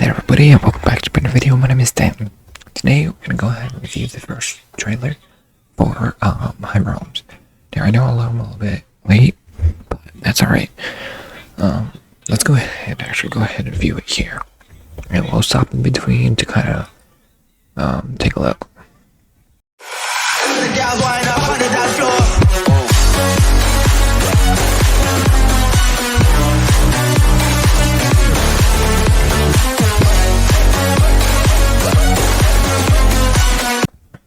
there everybody, and welcome back to another video. My name is Dan. Today we're gonna go ahead and review the first trailer for High Realms. Now I know I'm a little bit late, but that's alright. Let's go ahead and view it here. And we'll stop in between to kind of take a look.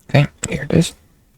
Okay, here it is.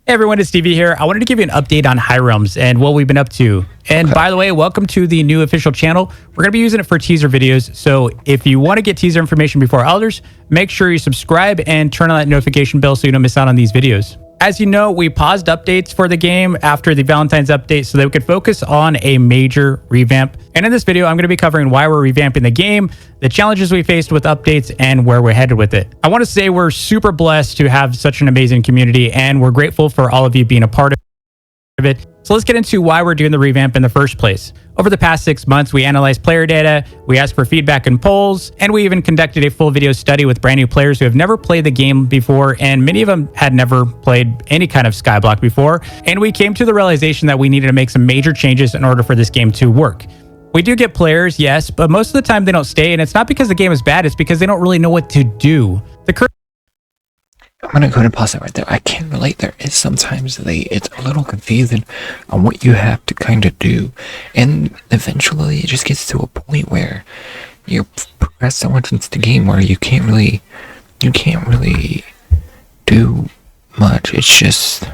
Hey everyone, it's Stevie here. I wanted to give you an update on High Realms and what we've been up to. And by the way, welcome to the new official channel. We're going to be using it for teaser videos. So if you want to get teaser information before others, make sure you subscribe and turn on that notification bell so you don't miss out on these videos. As you know, we paused updates for the game after the Valentine's update so that we could focus on a major revamp. And in this video, I'm going to be covering why we're revamping the game, the challenges we faced with updates, and where we're headed with it. I want to say we're super blessed to have such an amazing community, and we're grateful for all of you being a part of it. So let's get into why we're doing the revamp in the first place. Over the past 6 months, we analyzed player data, we asked for feedback and polls, and we even conducted a full video study with brand new players who have never played the game before, and many of them had never played any kind of Skyblock before. And we came to the realization that we needed to make some major changes in order for this game to work. We do get players, yes, but most of the time they don't stay, and it's not because the game is bad, it's because they don't really know what to do. I'm gonna go ahead and pause it right there. I can relate. There is sometimes it's a little confusing on what you have to kind of do, and eventually it just gets to a point where you progress so much into the game where you can't really do much. It's just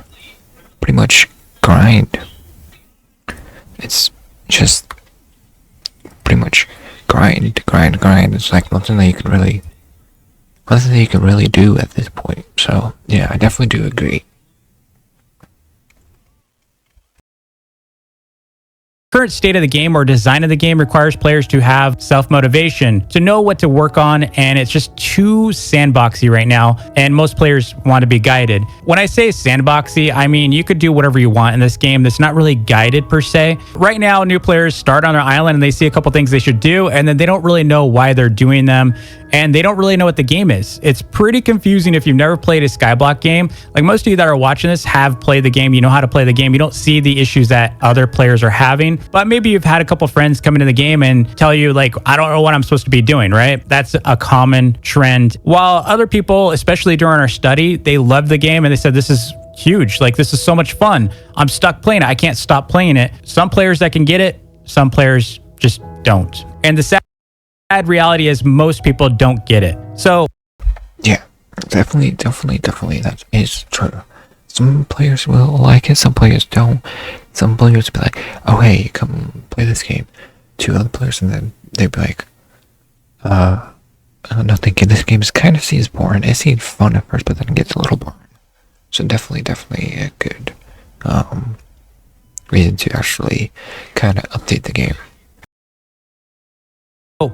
pretty much grind. It's just pretty much grind. It's like nothing that you can really do at this point. So yeah, I definitely do agree. Current state of the game or design of the game requires players to have self-motivation, to know what to work on, and it's just too sandboxy right now, and most players want to be guided. When I say sandboxy, I mean you could do whatever you want in this game that's not really guided per se. Right now, new players start on their island and they see a couple things they should do, and then they don't really know why they're doing them, and they don't really know what the game is. It's pretty confusing if you've never played a Skyblock game. Like most of you that are watching this have played the game, you know how to play the game, you don't see the issues that other players are having. But maybe you've had a couple friends come into the game and tell you like, I don't know what I'm supposed to be doing, right? That's a common trend. While other people, especially during our study, they loved the game and they said, this is huge. Like, this is so much fun. I'm stuck playing it. I can't stop playing it. Some players that can get it, some players just don't. And the sad reality is most people don't get it. So yeah, definitely that is true. Some players will like it, some players don't. Some players will be like, oh hey, come play this game. To other players, and then they'd be like, I'm not thinking this game kind of seems boring. It seems fun at first, but then it gets a little boring. So definitely a good reason to actually kind of update the game.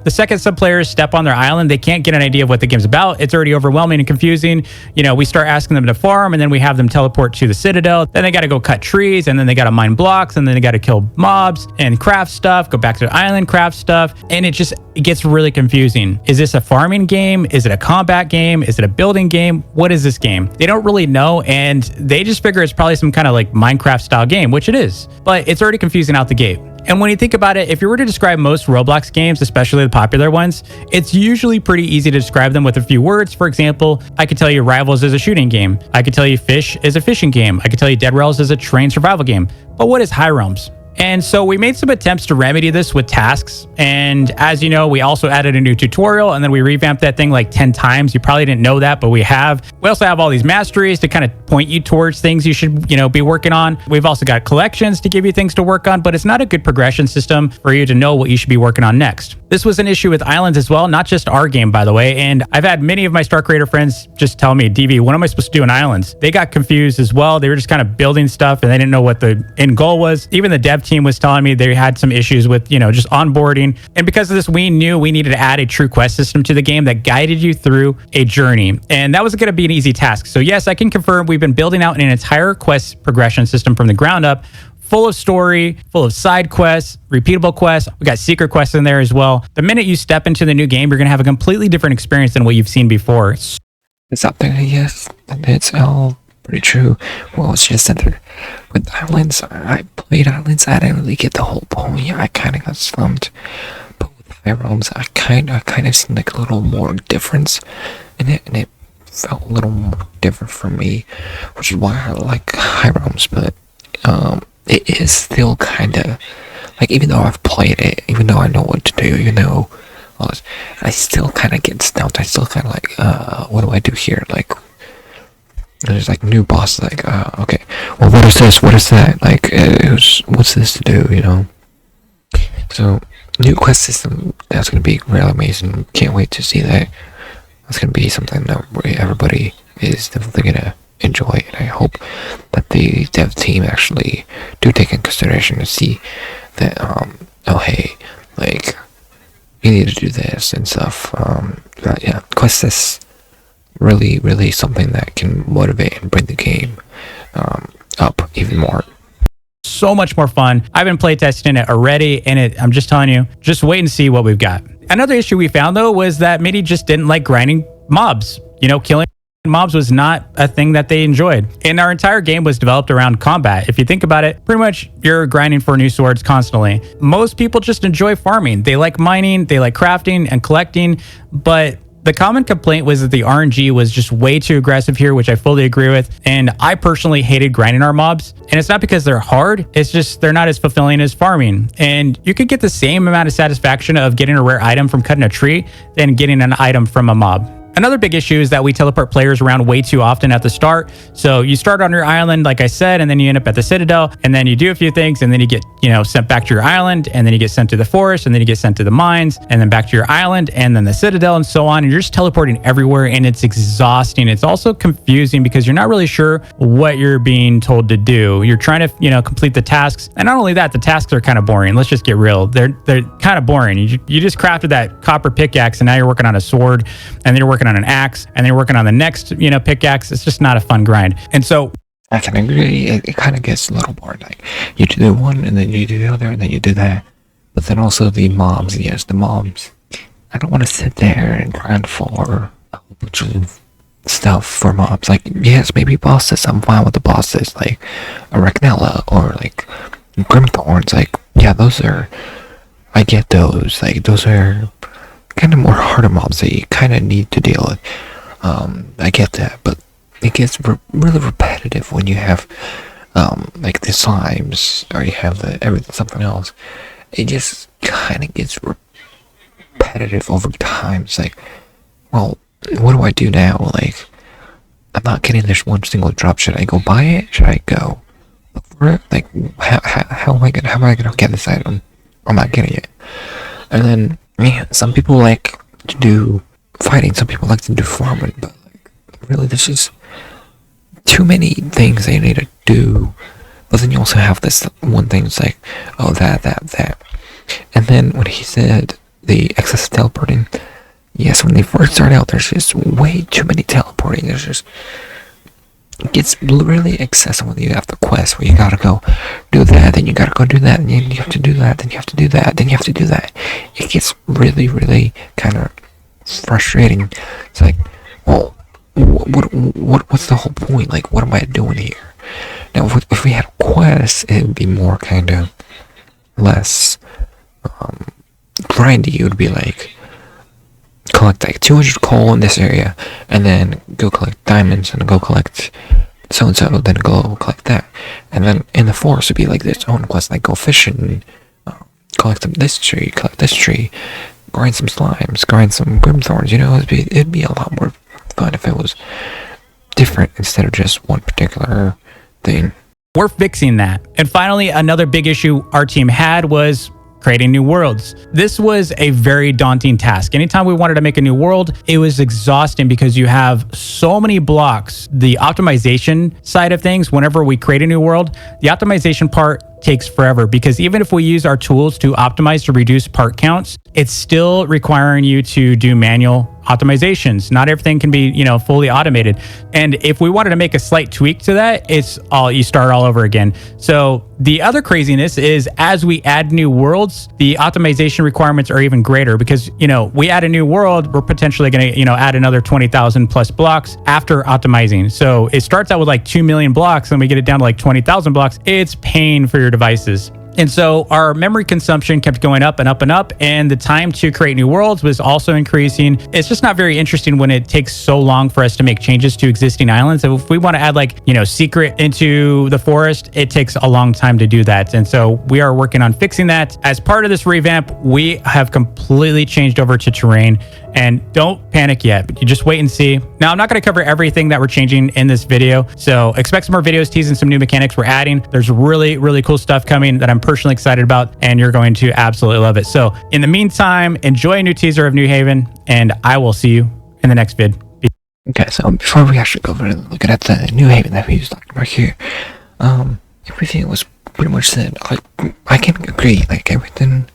the second some players step on their island, they can't get an idea of what the game's about. It's already overwhelming and confusing. You know, we start asking them to farm, and then we have them teleport to the Citadel. Then they got to go cut trees, and then they got to mine blocks, and then they got to kill mobs and craft stuff, go back to the island, craft stuff. And it gets really confusing. Is this a farming game? Is it a combat game? Is it a building game? What is this game? They don't really know, and they just figure it's probably some kind of like Minecraft style game, which it is, but it's already confusing out the gate. And when you think about it, if you were to describe most Roblox games, especially the popular ones, it's usually pretty easy to describe them with a few words. For example, I could tell you Rivals is a shooting game. I could tell you Fish is a fishing game. I could tell you Dead Rails is a train survival game. But what is High Realms? And so we made some attempts to remedy this with tasks. And as you know, we also added a new tutorial, and then we revamped that thing like 10 times. You probably didn't know that, but we have. We also have all these masteries to kind of point you towards things you should, be working on. We've also got collections to give you things to work on, but it's not a good progression system for you to know what you should be working on next. This was an issue with Islands as well, not just our game, by the way. And I've had many of my Star Creator friends just tell me, DV, what am I supposed to do in Islands? They got confused as well. They were just kind of building stuff and they didn't know what the end goal was. Even the dev team was telling me they had some issues with, just onboarding. And because of this, we knew we needed to add a true quest system to the game that guided you through a journey. And that wasn't going to be an easy task. So yes, I can confirm we've been building out an entire quest progression system from the ground up full of story, full of side quests, repeatable quests. We got secret quests in there as well. The minute you step into the new game, you're going to have a completely different experience than what you've seen before. It's up there, yes. And it's all pretty true. Well, it's just that with Islands, I played Islands. I didn't really get the whole point. I kind of got slumped. But with High Realms, I kind of seen like a little more difference in it, and it felt a little more different for me, which is why I like High Realms. But it is still kind of like, even though I've played it, even though I know what to do, even though all this, I still kind of get stumped. I still kind of like, what do I do here? Like, there's like new boss, like, okay, well, what is this? What is that? Like, what's this to do? You know? So, new quest system, that's gonna be really amazing. Can't wait to see that. That's gonna be something that everybody is definitely gonna enjoy, and I hope that the dev team actually do take in consideration to see that, oh hey, like, you need to do this and stuff. But yeah, quest is really something that can motivate and bring the game up even more. So much more fun. I've been playtesting it already, and I'm just telling you, just wait and see what we've got. Another issue we found, though, was that Midi just didn't like grinding mobs. You know, killing mobs was not a thing that they enjoyed. And our entire game was developed around combat. If you think about it, pretty much you're grinding for new swords constantly. Most people just enjoy farming. They like mining, they like crafting and collecting, but the common complaint was that the RNG was just way too aggressive here, which I fully agree with. And I personally hated grinding our mobs. And it's not because they're hard, it's just they're not as fulfilling as farming. And you could get the same amount of satisfaction of getting a rare item from cutting a tree than getting an item from a mob. Another big issue is that we teleport players around way too often at the start. So you start on your island, like I said, and then you end up at the Citadel, and then you do a few things, and then you get, sent back to your island, and then you get sent to the forest, and then you get sent to the mines, and then back to your island, and then the Citadel, and so on. And you're just teleporting everywhere, and it's exhausting. It's also confusing because you're not really sure what you're being told to do. You're trying to, complete the tasks, and not only that, the tasks are kind of boring. Let's just get real. They're kind of boring. You just crafted that copper pickaxe, and now you're working on a sword, and then you're working on an axe, and then you're working on the next, pickaxe. It's just not a fun grind. And so I can agree, it kind of gets a little boring. Like, you do one, and then you do the other, and then you do that. But then also the mobs, yes, the mobs. I don't want to sit there and grind for a whole bunch of stuff for mobs. Like, yes, maybe bosses, I'm fine with the bosses, like a Ragnella or like Grimthorns. Like, yeah, I get those. Like, those are kind of more harder mobs that you kind of need to deal with. I get that, but it gets really repetitive when you have like the slimes, or you have something else. It just kind of gets repetitive over time. It's like, well, what do I do now? Like, I'm not getting this one single drop. Should I go buy it? Should I go look for it? Like, how am I gonna get this item? I'm not getting it. And then, yeah, some people like to do fighting, some people like to do farming, but like, really, there's just too many things they need to do. But then you also have this one thing, it's like, oh, that. And then when he said the excess teleporting, yes, when they first start out, there's just way too many teleporting. It gets really excessive when you have the quest where you gotta go do that, then you gotta go do that, and you have to do that, then you have to do that, then you have to do that. It gets really kind of frustrating. It's like, well, what's the whole point? Like, what am I doing here? Now, if we had quests, it would be more kind of less grindy. It would be like, collect like 200 coal in this area, and then go collect diamonds, and go collect so and so, then go collect that. And then in the forest would be like this own quest, like go fishing, collect this tree, grind some slimes, grind some Grimthorns. It'd be a lot more fun if it was different instead of just one particular thing. We're fixing that. And finally, another big issue our team had was creating new worlds. This was a very daunting task. Anytime we wanted to make a new world, it was exhausting because you have so many blocks. The optimization side of things, whenever we create a new world, the optimization part takes forever, because even if we use our tools to optimize to reduce part counts, it's still requiring you to do manual optimizations. Not everything can be, fully automated. And if we wanted to make a slight tweak to that, you start all over again. So the other craziness is, as we add new worlds, the optimization requirements are even greater, because, we add a new world, we're potentially going to, add another 20,000 plus blocks after optimizing. So it starts out with like 2 million blocks and we get it down to like 20,000 blocks. It's pain for your devices. And so our memory consumption kept going up and up and up, and the time to create new worlds was also increasing. It's just not very interesting when it takes so long for us to make changes to existing islands. So if we want to add secret into the forest, it takes a long time to do that. And so we are working on fixing that. As part of this revamp, we have completely changed over to terrain. And don't panic yet, but you just wait and see. Now, I'm not going to cover everything that we're changing in this video, so expect some more videos teasing some new mechanics we're adding. There's really, really cool stuff coming that I'm personally excited about, and you're going to absolutely love it. So in the meantime, enjoy a new teaser of New Haven, and I will see you in the next vid. Okay, so before we actually go over and look at the New Haven that we just talked about here, everything was pretty much said. I can agree, everything,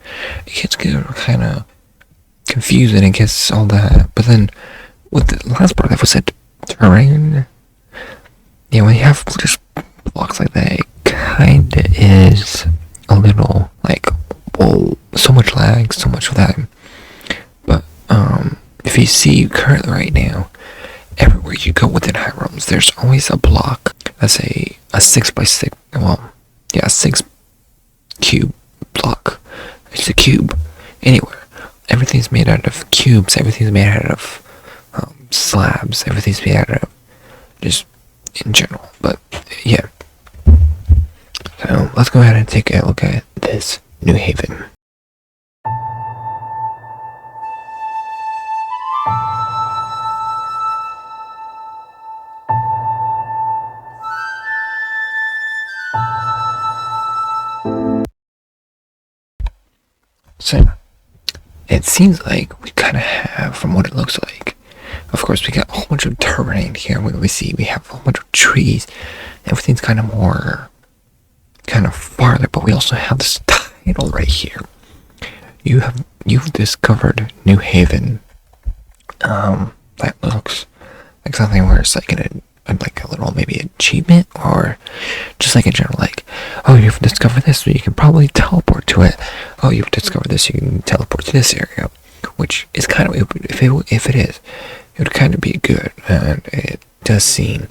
it gets kind of confusing and gets all that, but then with the last part that was said, terrain, when you have just blocks like that, it kinda is a little whoa, so much lag, so much of that. But if you see currently right now, everywhere you go within high realms, there's always a block that's a 6x6, a 6 cube block. It's a cube anywhere. Everything's made out of cubes, everything's made out of slabs, everything's made out of just in general. But yeah, so let's go ahead and take a look at this New Haven. So it seems like we kind of have, from what it looks like, of course, we got a whole bunch of terrain here. We have a whole bunch of trees. Everything's kind of more, farther, but we also have this title right here. You've discovered New Haven. That looks like something where it's a little maybe achievement, or just in general, oh, you've discovered this, so you can probably teleport to it. Oh, you've discovered this, you can teleport to this area, which is kind of, if it is, it would kind of be good, and it does seem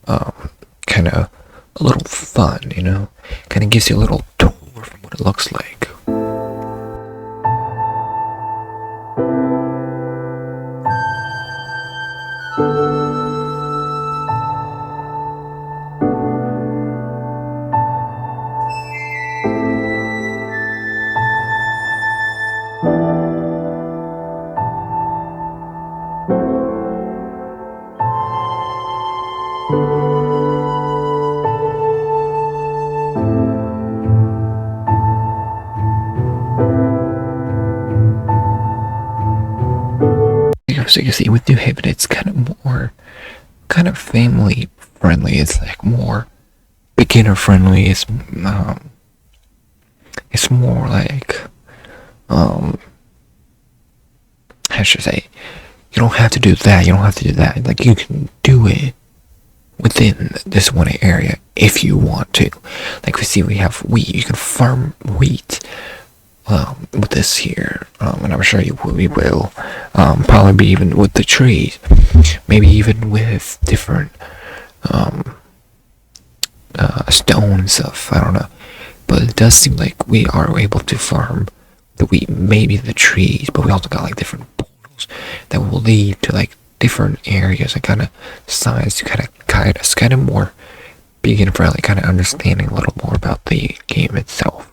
kind of a little fun, kind of gives you a little tour from what it looks like. So you see, with New Haven, it's kind of family friendly. It's more beginner friendly. It's more I should say, you don't have to do that. You don't have to do that. You can do it within this one area if you want to. We see, we have wheat. You can farm wheat. With this here, and I'm sure we will, probably be even with the trees, maybe even with different stone and stuff. I don't know, but it does seem like we are able to farm the wheat, maybe the trees, but we also got different portals that will lead to different areas and kind of signs to kind of guide us, kind of more beginner friendly, kind of understanding a little more about the game itself.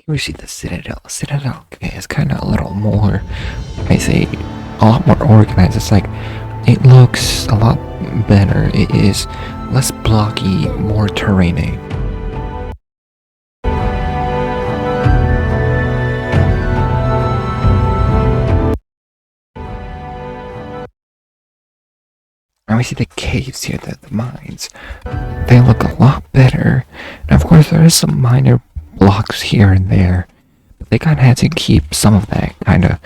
we see the Citadel. Citadel is kind of a little more, I say, a lot more organized. It's like, it looks a lot better. It is less blocky, more terrainy. And we see the caves here, the mines. They look a lot better. And of course, there is some minor blocks here and there. But they kind of had to keep some of that kind of.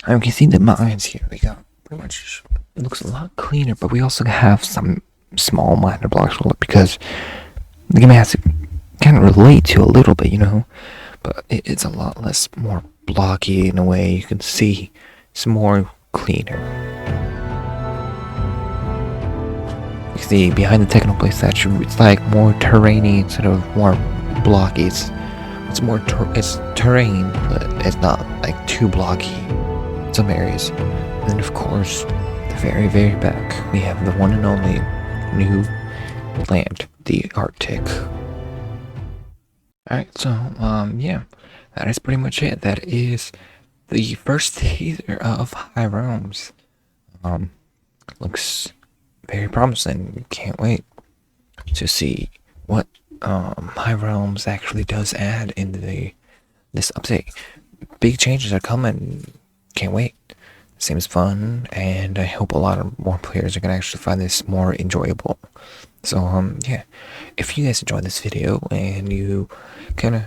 And we can see the mines here. We got pretty much. It looks a lot cleaner, but we also have some small minor blocks because the game has to kind of relate to a little bit, But it's a lot less, more blocky in a way. You can see it's more cleaner. You see behind the Technoplay statue, it's like more terrainy instead of more blocky. It's more it's terrain, but it's not like too blocky in some areas. And then of course, the very, very back, we have the one and only new land, the Arctic. Alright, so yeah, that is pretty much it. That is the first teaser of High Realms. Looks very promising. Can't wait to see what High Realms actually does add into this update. Big changes are coming. Can't wait. Seems fun, and I hope a lot of more players are gonna actually find this more enjoyable. So yeah, if you guys enjoyed this video and you kind of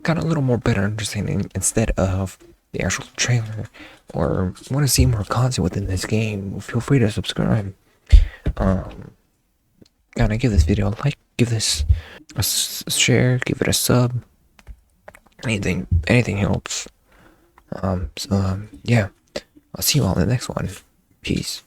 got a little more better understanding instead of the actual trailer, or want to see more content within this game, feel free to subscribe. Gotta give this video a like, give this a share, give it a sub. Anything helps. Yeah, I'll see you all in the next one. Peace.